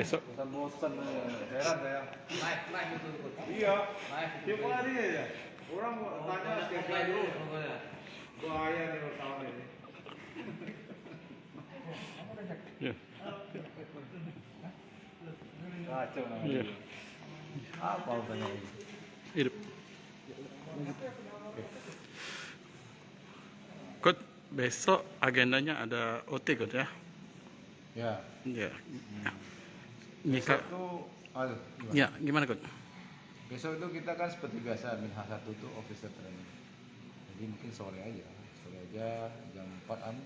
besok. Bosan-bosan, heran saya. Naik itu. Iya, Naik tiap hari aja. Orang tanya setiap hari terus. pokoknya. Bahaya nih pesawat ini. Ya. Kacau Ya. namanya. Apa urusannya ini? Hidup. Coach, besok agendanya ada OT Coach ya? Ya. Ya. Besok Mika, tuh, aduh, gimana? ya gimana Coach? Besok itu kita kan seperti biasa min H1 tuh officer training. Jadi mungkin sore aja jam 4-an,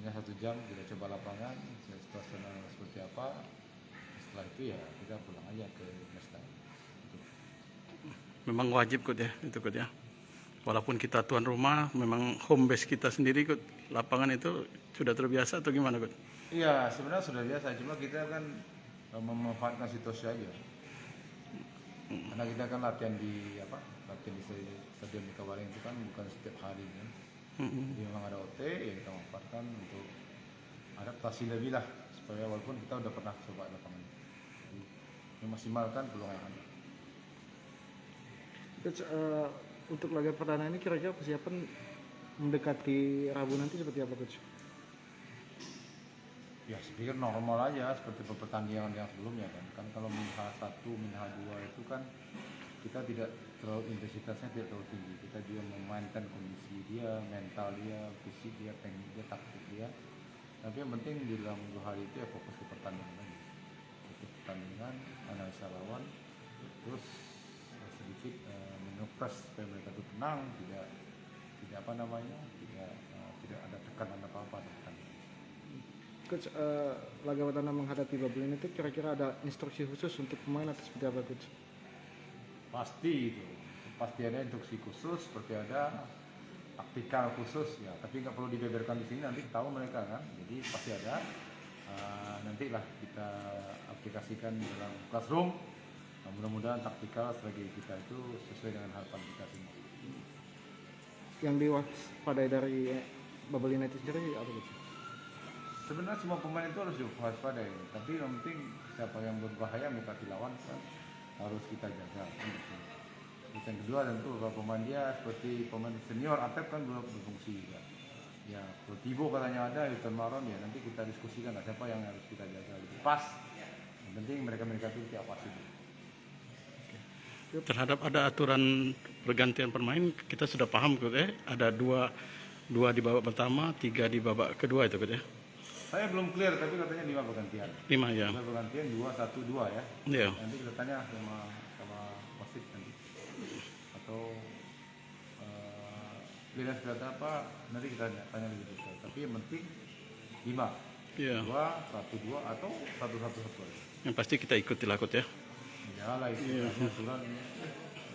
hanya 1 jam kita coba lapangan, situasional seperti apa. Setelah itu ya kita pulang aja ke Mestai. Memang wajib Coach ya, itu Coach ya. Walaupun kita tuan rumah, memang home base kita sendiri Coach. Lapangan itu sudah terbiasa atau gimana Coach? Iya, sebenarnya sudah biasa, cuma kita kan memanfaatkan situasi aja. Karena kita kan latihan di stadion di Kabaring itu kan bukan setiap hari kan. Jadi memang ada OT ya kita manfaatkan untuk adaptasi lebih lah supaya walaupun kita udah pernah coba lapangan. Jadi memaksimalkan peluang yang ada. Coach, untuk laga perdana ini kira-kira persiapan mendekati Rabu nanti seperti apa Coach? Ya saya pikir normal aja seperti pertandingan yang sebelumnya kan kalau min H1, min H2 itu kan kita tidak terlalu intensitasnya tidak terlalu tinggi, kita juga memainkan kondisi dia, mental dia, fisik dia, teknik dia, taktik dia. Tapi yang penting di dalam 2 hari itu ya fokus ke pertandingan aja, fokus pertandingan, analisa lawan, terus sedikit mengepres supaya mereka itu tenang, tidak ada tekanan apa-apa di pertandingan. Coach, laga perdana menghadapi Babelin itu kira-kira ada instruksi khusus untuk pemain atau seperti apa Coach? Pasti ada instruksi khusus, seperti ada taktikal khusus ya, tapi nggak perlu dibeberkan di sini, nanti tahu mereka kan. Jadi pasti ada, nantilah kita aplikasikan dalam classroom. Nah, mudah-mudahan taktikal strategi kita itu sesuai dengan harapan kita semua. Yang diwaspadai dari Babelin itu sendiri apa Coach? Sebenarnya semua pemain itu harus diwaspadai, tapi yang penting siapa yang berbahaya mendekati lawan kan harus kita jaga. Terus yang kedua tentu beberapa pemain dia seperti pemain senior atlet kan belum berfungsi juga. Ya, kalau Tibo katanya ada, Hilton Maron ya nanti kita diskusikan lah siapa yang harus kita jaga. Pas, yang penting mereka itu tiap pasti. Terhadap ada aturan pergantian pemain, kita sudah paham Coach ya. Ada dua di babak pertama, 3 di babak kedua itu Coach ya. Saya belum clear, tapi katanya 5 pergantian. 5 ya. 5 pergantian, 2-1-2 ya. Iya. Nanti kita tanya sama wasit nanti. Atau pilihan seperti apa, nanti kita tanya lebih detail. Tapi yang penting 5. Iya. 2-1-2 atau 1-1-1 aja. Yang pasti kita ikuti lah Coach ya. Iyalah itu aturan.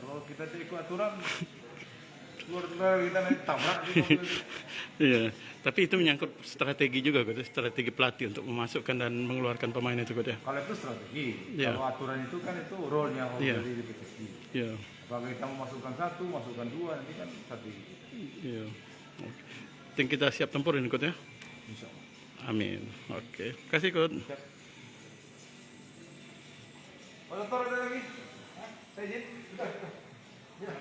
Kalau kita tidak ikut aturan, keluar kita nanti tabrak gitu. Iya, tapi itu menyangkut strategi juga Coach, strategi pelatih untuk memasukkan dan mengeluarkan pemain itu Coach ya. Kalau itu strategi, Iya. kalau aturan itu kan itu role-nya Iya. dari PSSI. Iya. Apakah kita mau masukkan 1, masukkan 2, nanti kan strategi. Iya. Oke. Tim kita siap tempur ini Coach ya. Insya Allah. Amin. Oke. Kasih Coach. Siap. Pak Dokter ada lagi? Saya izin. Sudah. Ya.